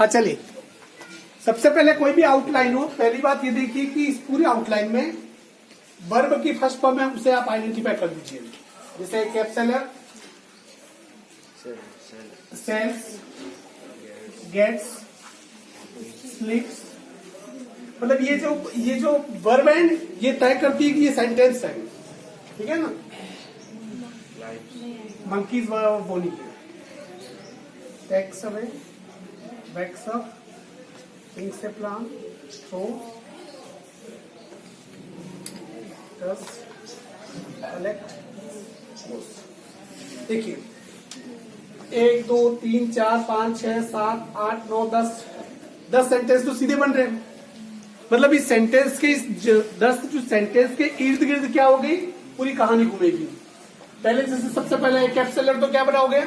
हाँ चलिए, सबसे पहले कोई भी आउटलाइन हो, पहली बात ये देखिए कि इस पूरे आउटलाइन में वर्ब की फर्स्ट फॉर्म है, उसे आप आइडेंटिफाई कर दीजिए। जैसे कैप्सुलर, सेल्स, गेट्स, स्लीप्स, मतलब ये जो वर्ब है ये तय करती है कि ये सेंटेंस है, ठीक है ना। मंकीज वो नहीं है। Takes away, backs up, thinks a plan, throw, does, collect. देखिए 1 2 3 4 5 6 7 8 9 10 सेंटेंस तो सीधे बन रहे हैं। मतलब इस सेंटेंस के इस 10 जो सेंटेंस के इर्द गिर्द क्या हो गई, पूरी कहानी घूमेगी। पहले जैसे सबसे पहले कैप्सुलर तो क्या बनाओगे,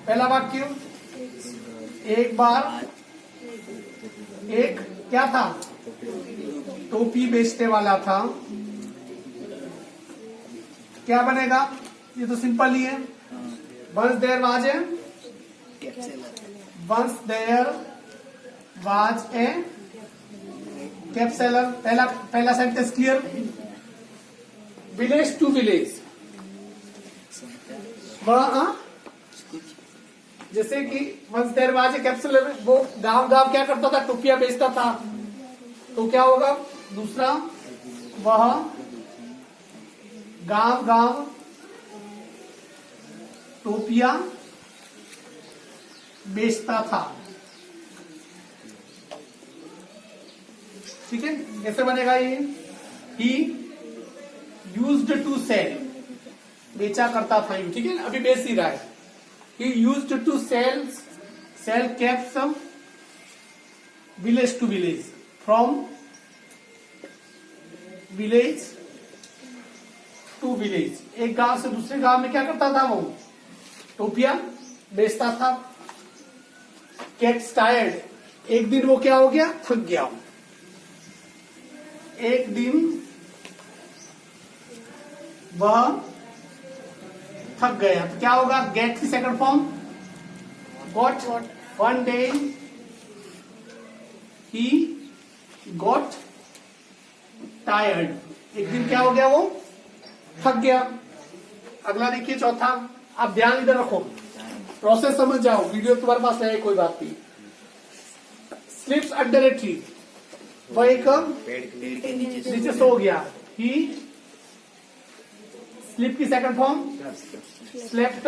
पहला वाक्य, एक बार एक क्या था, टोपी बेचने वाला था। क्या बनेगा, ये तो सिंपल ही है। Once there was a, once there was a cap seller. पहला sentence clear. Village to village, वह जैसे कि once there was a cap seller, वो गांव गांव क्या करता था, टोपियां बेचता था। तो क्या होगा दूसरा, वह गांव गांव टोपियां बेचता था। ठीक है, कैसे बनेगा ये, ही यूज्ड टू सेल, बेचा करता था। ठीक है, अभी बेच ही रहा है। He used to sell caps village to village, from village to village. एक गांव से दूसरे गांव में क्या करता था, वो टोपिया बेचता था। गेट्स टायर्ड, एक दिन वो क्या हो गया, थक गया। एक दिन वह थक गया, तो क्या होगा, गेट की second form got. One day he got tired, एक दिन क्या हो गया, वो थक गया। अगला देखिए चौथा, आप ध्यान इधर रखो, प्रोसेस समझ जाओ, वीडियो तुम्हारे पास है कोई बात नहीं। स्लिप्स अंडर ए ट्री, वह एक नीचे सो गया। ही स्लिप की सेकंड फॉर्म स्लेप्ट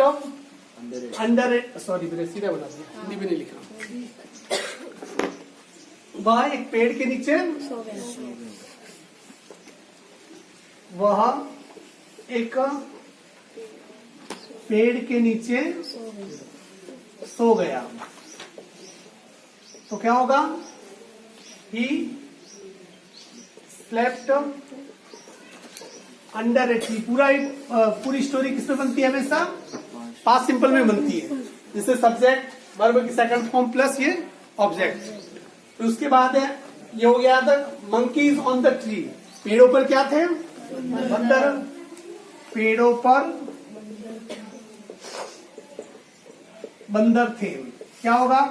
अंडर ए, सॉरी मैंने सीधा बता दिया, हिंदी में नहीं लिखा। वह एक पेड़ के नीचे, वह एक पेड़ के नीचे सो गया। तो क्या होगा, he slept under a tree. पूरी स्टोरी किसमें बनती है, हमेशा पास्ट सिंपल में बनती है, जिससे सब्जेक्ट वर्ब की सेकंड फॉर्म प्लस ये ऑब्जेक्ट। फिर उसके बाद है, ये हो गया था मंकीज ऑन द ट्री, पेड़ों पर क्या थे, बंदर। पेड़ों पर बंदर थे, क्या होगा,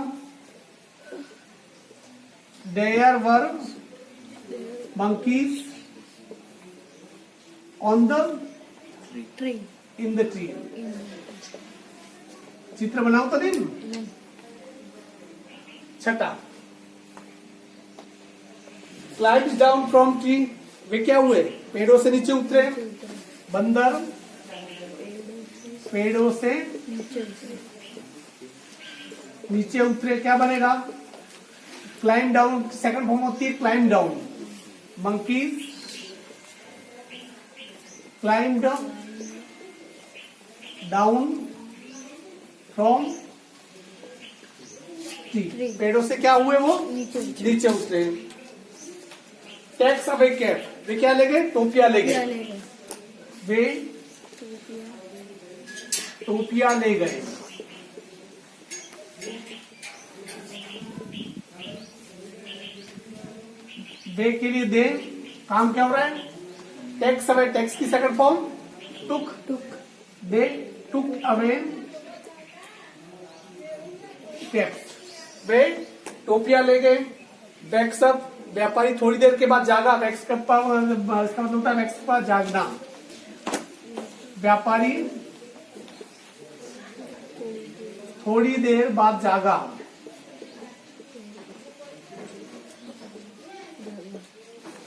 there were monkeys on the tree, in the tree. चित्र बनाओ तो दिन। छठा, क्लाइम्स डाउन फ्रॉम ट्री, वे क्या हुए, पेड़ों से नीचे उतरे। बंदर पेड़ों से नीचे उतरे, क्या बनेगा, क्लाइम डाउन सेकंड फॉर्म होती है climb down. Monkeys climbed down from tree, पेड़ों से क्या हुए, वो नीचे उतरे। टैक्स अवे कैप, वे क्या ले गए, टोपिया ले गए। वे टोपिया ले गए। वे के लिए दे, काम क्या हो रहा है, टेक्स अवे, टेक्स की सेकंड फॉर्म टुक। दे टुक अवे कैप्स, वेट, टोपिया ले गए, वैक्स अप, व्यापारी थोड़ी देर के बाद जागा, वैक्स अप का इसका मतलब होता है वैक्स का जागना। व्यापारी थोड़ी देर बाद जागा,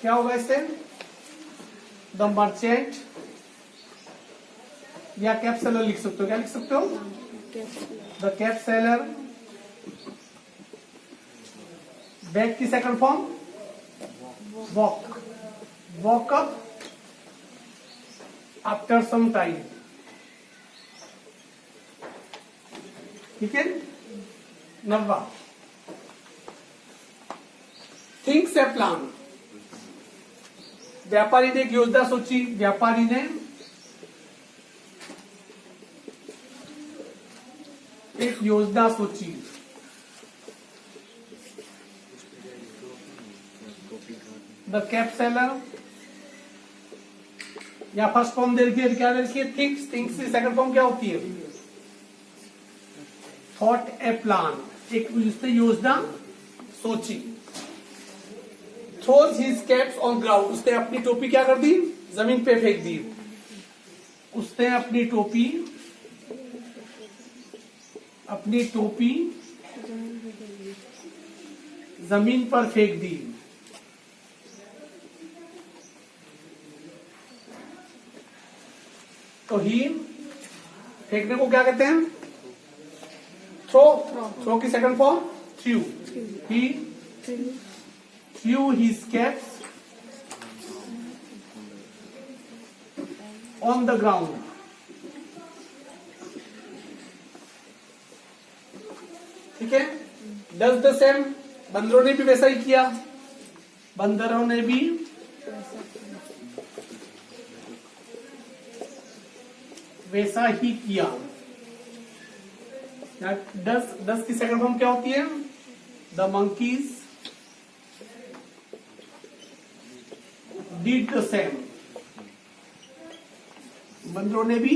क्या होगा इससे? द मर्चेंट या कैप सेलर लिख सकते हो, क्या लिख सकते हो? The cap seller. बैक की second form walk, walk up after some time, ठीक है। 90 थिंक्स ए प्लान, व्यापारी ने एक योजना सोची, व्यापारी ने एक योजना सोची। द कैप सेलर या फर्स्ट फॉर्म देखिए क्या देखिए, थिंक्स, थिंक्स की सेकंड फॉर्म क्या होती है? थॉट ए प्लान, एक उसने योजना सोची। Throws his caps on ground, उसने अपनी टोपी क्या कर दी? जमीन पे फेंक दी। उसने अपनी टोपी जमीन पर फेंक दी। तो ही, फेंकने को क्या कहते हैं? थ्रो। थ्रो की second form through. He threw his caps on the ground. ठीक है। does the same, बंदरों ने भी वैसा ही किया, बंदरों ने भी वैसा ही किया। डस की सेकंड फॉर्म क्या होती है? The monkeys did the same, बंदरों ने भी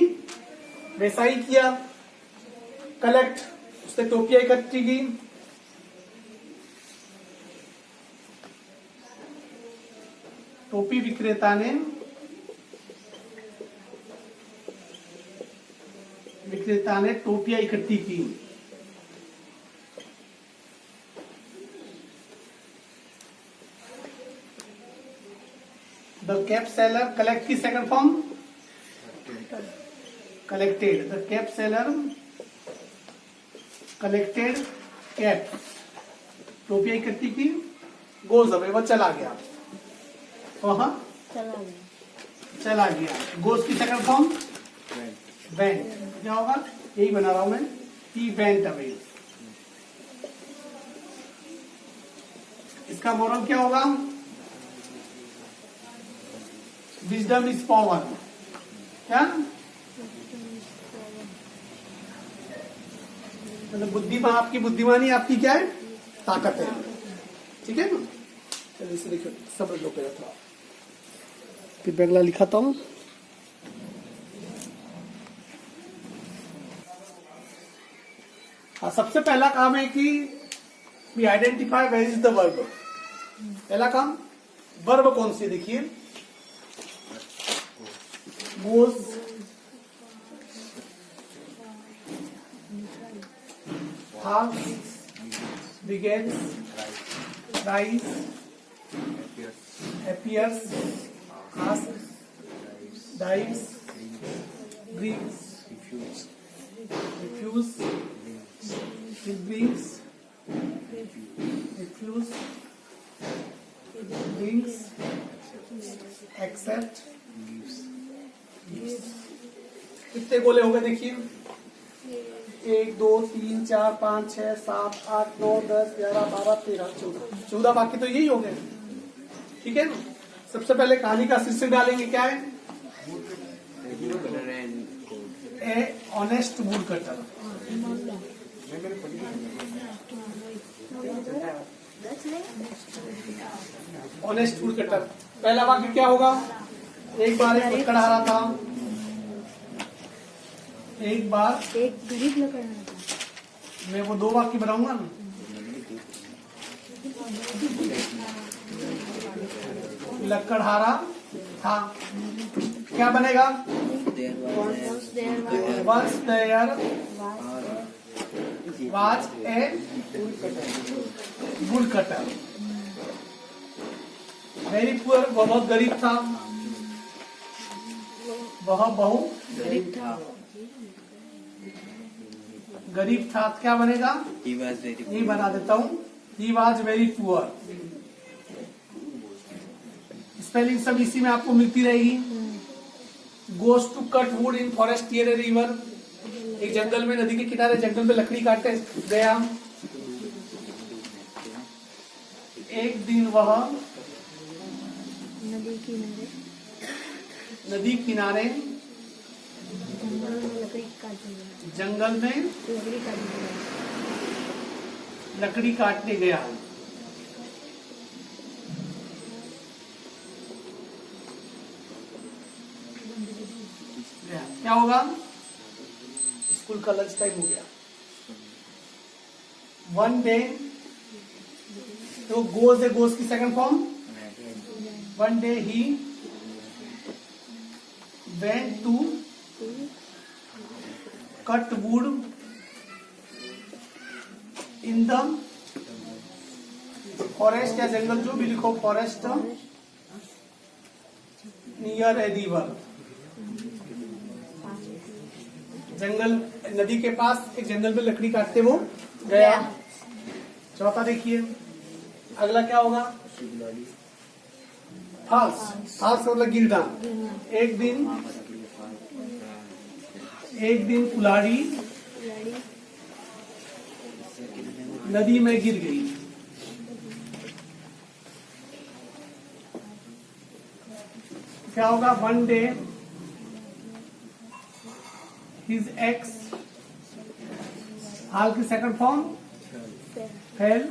वैसा ही किया। कलेक्ट, उसने टोपियां इकट्ठी की। टोपी विक्रेता ने टोपियां इकट्ठी की। द कैप सेलर, कलेक्ट की second form collected. The cap seller collected cap, टोपियां इकट्ठी की। गोज अवे, वो चला गया। वहां चला गया। गोज की सेकंड फॉर्म वेंट, क्या होगा? यही बना रहा हूं मैं, ही वेंट अवे। इसका मोरल क्या होगा? विजडम इज पावर, क्या मतलब बुद्धिमान, आपकी बुद्धिमानी आपकी क्या है? ताकत है, ठीक है ना। चलिए इसे देखो, समझ लो पहले थोड़ा, फिर अगला लिखाता हूं। हाँ, सबसे पहला काम है कि we identify where is the verb. पहला काम, वर्ब कौन सी? देखिए, goes, begins, rise, appears, asks, dives, brings, refuse, it brings, refuse, brings, accept, कितने गोले हो गए? देखिए, 1 2 3 4 5 6 7 8 9 10 11 12 13 14 बाकी तो यही हो गए, ठीक है ना। सबसे पहले कहानी का शीर्षक डालेंगे, क्या है? A honest wood cutter. Honest wood cutter. पहला वाक्य क्या होगा? एक बार एक लकड़हारा रहा था, एक बार एक गरीब लकड़हारा था। मैं वो 2 वाक्य बनाऊंगा ना, लकड़हारा था। क्या बनेगा? Once there was a woodcutter. Very poor, वह बहुत गरीब था। वह बहुत गरीब था। क्या बनेगा? ये बना देता हूँ, he was very poor. Spelling सब इसी में आपको मिलती रहेगी। Goes to cut wood in forest near a river. एक जंगल में, नदी के किनारे जंगल में लकड़ी काटते गया। एक दिन वह नदी किनारे जंगल में लकड़ी काटने गया। क्या होगा? स्कूल का लंच टाइम हो गया। वन डे, तो गोज है, गोज की second form. One day he went to cut wood in the forest, या जंगल, जो भी लिखो, फॉरेस्ट नियर ए रिवर। जंगल, नदी के पास एक जंगल में लकड़ी काटते वो गया। चौथा देखिए, अगला क्या होगा? फाल्स। फाल्स मतलब गिरना। एक दिन कुल्हाड़ी नदी में गिर गई। क्या होगा? वन डे हिज एक्स, हाल की second form, fail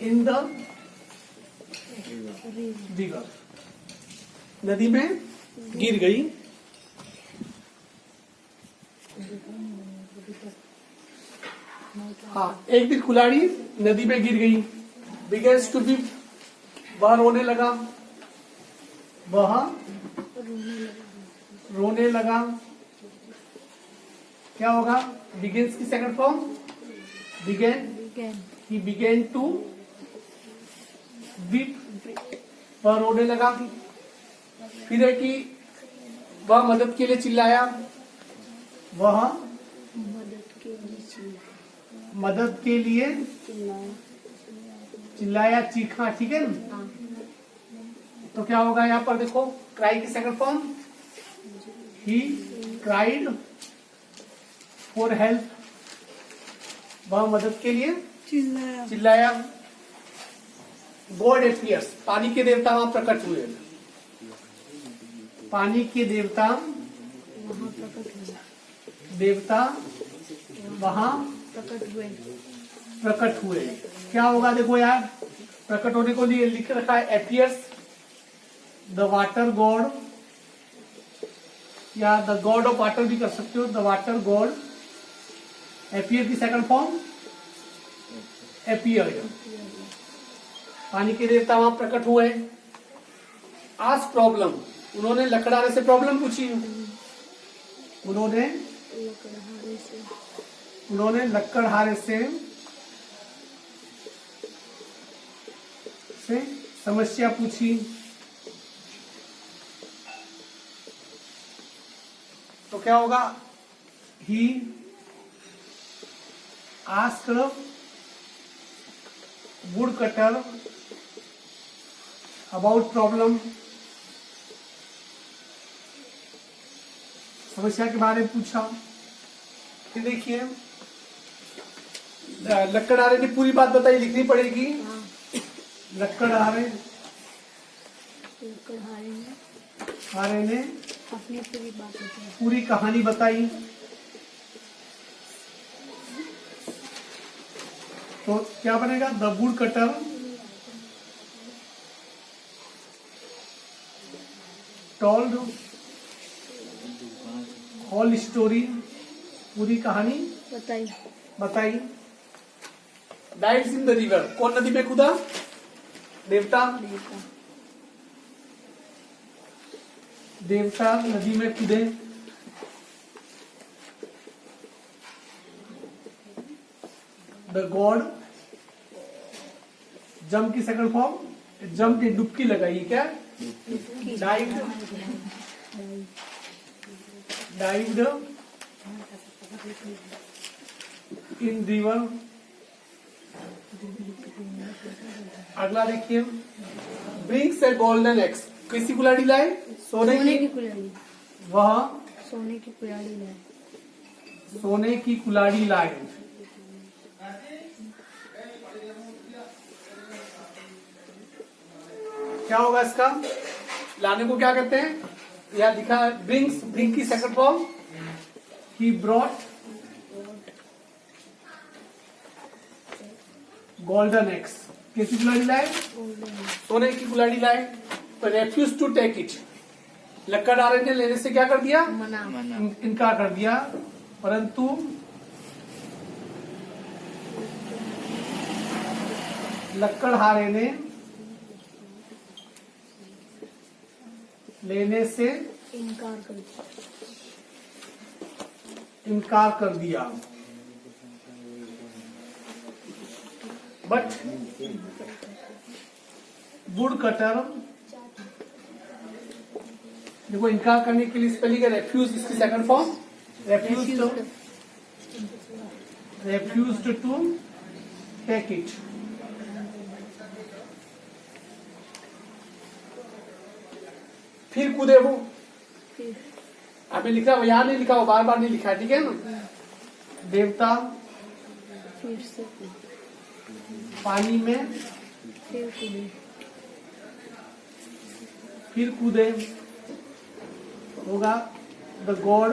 in the river, नदी में गिर गई। हाँ, एक दिन कुल्हाड़ी नदी में गिर गई। बिगेन्स टू बी, वह रोने लगा। वह रोने लगा। क्या होगा? बिगेन्स की second form, begin. He begin to weep, वह रोने लगा। फिर है कि वह मदद के लिए चिल्लाया। वह मदद के लिए चिल्लाया, चीखा। ठीक है ना? तो क्या होगा यहाँ पर? देखो, क्राई की second form, he cried for help, वह मदद के लिए चिल्लाया। गॉड एपियर्स, पानी के देवता वहां प्रकट हुए। पानी के देवता वहां प्रकट हुए। क्या होगा? देखो यार, प्रकट होने को लिए लिख रखा है एपियर्स, द वाटर गॉड, या द गॉड ऑफ वाटर भी कर सकते हो, द वाटर गॉड। एपियर की सेकंड फॉर्म, एपियर। पानी के देवता वहां प्रकट हुए। आज प्रॉब्लम, उन्होंने लकड़हारे से प्रॉब्लम पूछी। उन्होंने लकड़हारे से समस्या पूछी। तो क्या होगा? He asked would cutter about problem, समस्या के बारे में पूछा। फिर देखिए, लकड़हारे ने पूरी बात बताई, लिखनी पड़ेगी। लकड़हारे ने अपनी पूरी बात बताई, पूरी कहानी बताई। तो क्या बनेगा? The woodcutter told whole story, पूरी कहानी बताई। Dives in the river. कौन नदी में कूदा? देवता। देवता। देवता नदी में कूदे। द गॉड जंप की सेकंड फॉर्म जंप की डुबकी लगाई क्या? डाइव्ड। डाइव्ड इन रिवर। अगला देखिए, ब्रिंग्स ए गोल्डन एक्स। किसी कुल्हाड़ी लाए? सोने सोने की। की कुल्हाड़ी। वह सोने की कुल्हाड़ी लाए। सोने की कुल्हाड़ी लाए। क्या होगा इसका? लाने को क्या कहते हैं? यह दिखा ब्रिंग्स, ब्रिंग की second form he brought golden x. किसी कुल्हाड़ी लाए? सोने की कुल्हाड़ी लाए। तो रेफ्यूज टू टेक इट। लक्कड़ आरे ने लेने से क्या कर दिया? मना। इनकार कर दिया। परंतु लक्कड़हारे ने लेने से इनकार कर दिया। इनकार कर दिया। बट वुड कटर, देखो इनकार करने के लिए स्पेलिंग है रेफ्यूज, इसकी second form refuse to take it. फिर कूदे वो। फिर आपने लिखा हो, यहां नहीं लिखा हो, बार बार नहीं लिखा, ठीक है ना? देवता फिर से पानी में फिर कूदे। फिर कूदे होगा द गॉड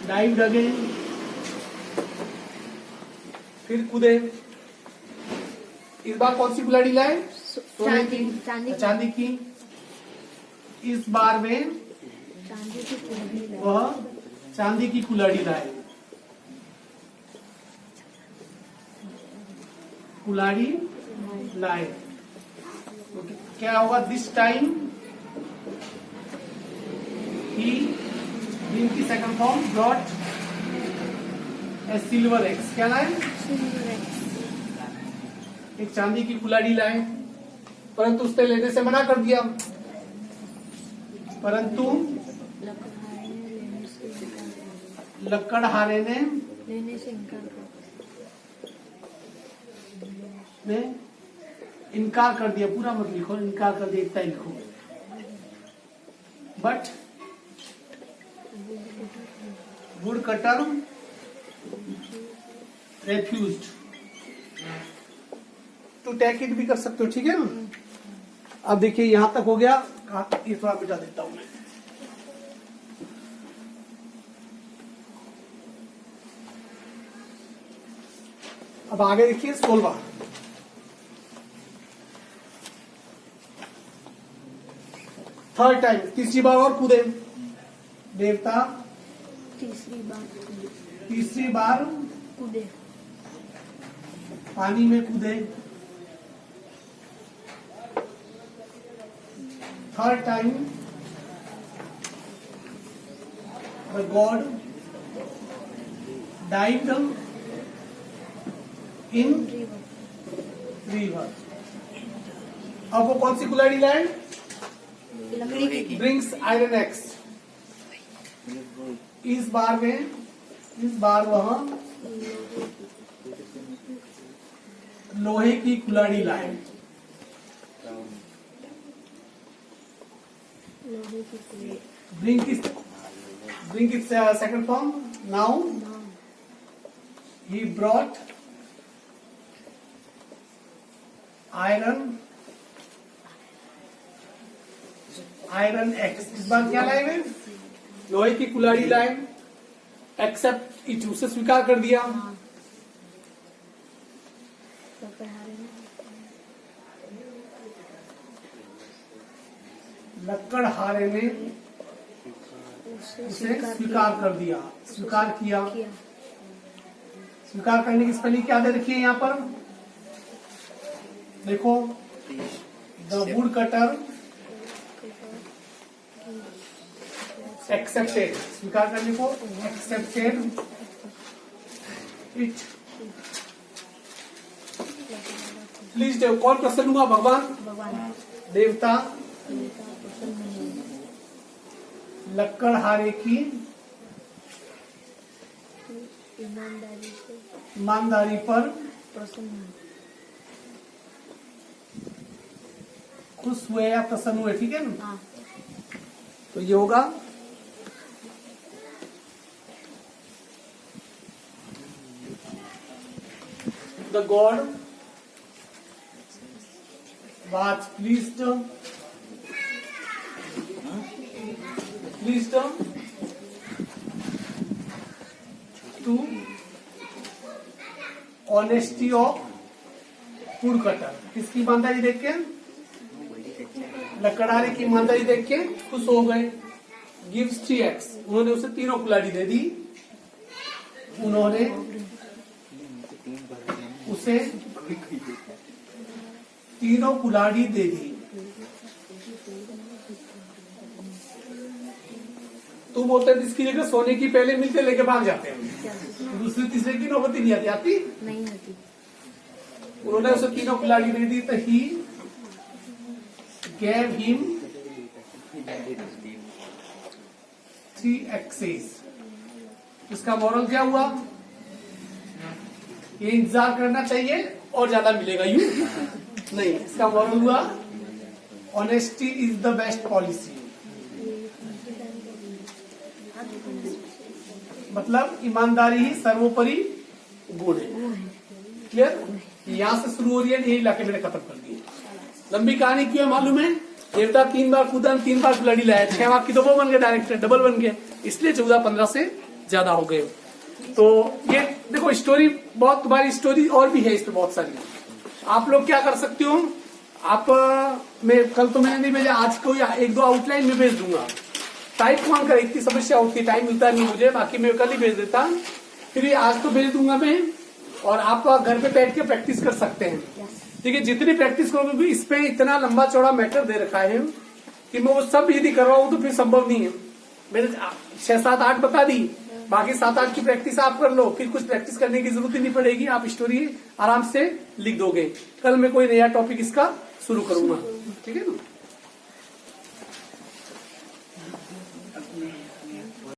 डाइव्ड अगेन। फिर कूदे। इस बार कौन सी कुल्हाड़ी लाए? सोने की, चांदी की। इस बार में चांदी की कुल्हाड़ी लाए। वह चांदी की कुल्हाड़ी लाए। कुल्हाड़ी लाए। तो क्या होगा? दिस टाइम ही, की second form brought a silver x. क्या लाए? एक चांदी की कुल्हाड़ी लाए, परंतु उसने लेने से मना कर दिया। परंतु लक्कड़हारे ने लेने से इनकार कर ने इनकार कर दिया। पूरा मत लिखो, इनकार कर दिया, इतना ही लिखो। But wood cutter refused to take it भी कर सकते हो, ठीक है ना? अब देखिए यहां तक हो गया, ये थोड़ा मिटा देता हूं मैं। अब आगे देखिए 16वां। थर्ड टाइम, तीसरी बार और कूदे। देवता तीसरी बार कूदे। तीसरी बार कूदे। पानी में कूदे। Third time the God dived in river. अब वो कौन सी कुल्हाड़ी लाए? लकड़ी की। Brings iron x. इस बार वह लोहे की कुल्हाड़ी लाए। लोहे की कुल्हाड़ी। Bring its second form. Now he brought iron X। इस बार क्या लाए वे? लोहे की कुल्हाड़ी लाए। एक्सेप्ट इट, उसे स्वीकार कर दिया। लक्कड़हारे ने उसे स्वीकार कर दिया, स्वीकार किया। स्वीकार करने की स्पेलिंग क्या दे रखी है यहाँ पर? देखो, द वुड कटर एक्सेप्टेड, स्वीकार करने को एक्सेप्टेड इट। प्लीज देव, कौन प्रसन्न हुआ? भगवान, भगवान देवता देवता प्रसन्न हुए, लकड़हारे की ईमानदारी पर प्रसन्न हुए, खुश हुए या प्रसन्न हुए, ठीक है ना? हाँ तो ये होगा the God was pleased to honesty of wood cutter। किसकी ईमानदारी देख के? लकड़हारे की ईमानदारी देख के खुश हो गए। गिव्स 3x, उन्होंने उसे 3 कुल्हाड़ी दे दी। उन्होंने उसे 3 कुल्हाड़ी दे दी। तू बोलते इसकी जगह सोने की पहले मिलते लेके भाग जाते हैं, दूसरी तीसरे की नौबती नहीं आती। आती नहीं होती। उन्होंने उसे 3 कुल्हाड़ी दे दी। तो ही gave him 3x's। इसका मॉरल क्या हुआ? ये इंतजार करना चाहिए और ज्यादा मिलेगा, यूं नहीं। इसका मॉरल हुआ honesty is the best policy, मतलब ईमानदारी ही सर्वोपरि गुण है। क्लियर? यहां से शुरू हो रही है, ये इलाके मैंने खत्म कर दिए। लंबी कहानी क्यों है मालूम है? देवता 3 बार कूदा, 3 बार कुल्हाड़ी लाया, 6 बार की तो वो बन गए, डायरेक्ट डबल बन गए, इसलिए 14-15 से ज्यादा हो गए। तो ये देखो स्टोरी बहुत, तुम्हारी स्टोरी और भी है इसमें बहुत सारी। आप लोग क्या कर सकते हो, आप मैं कल तो मैंने नहीं भेजा, आज को 1-2 आउटलाइन में भेज दूंगा। टाइप कौन करे, इतनी समस्या होती है, टाइम मिलता नहीं मुझे, बाकी मैं कल ही भेज देता। फिर ये आज तो भेज दूंगा मैं, और आप घर पे बैठ के प्रैक्टिस कर सकते हैं। ठीक है, जितनी प्रैक्टिस करोगे भी, इस पे इतना लंबा चौड़ा मैटर दे रखा है कि मैं वो सब यदि करवाऊं तो फिर संभव नहीं है। मैंने 6, 7, 8 बता दी, बाकी 7, 8 की प्रैक्टिस आप कर लो, फिर कुछ प्रैक्टिस करने की जरूरत ही नहीं पड़ेगी, आप स्टोरी आराम से लिख दोगे। कल मैं कोई नया टॉपिक इसका शुरू करूंगा, ठीक है ना।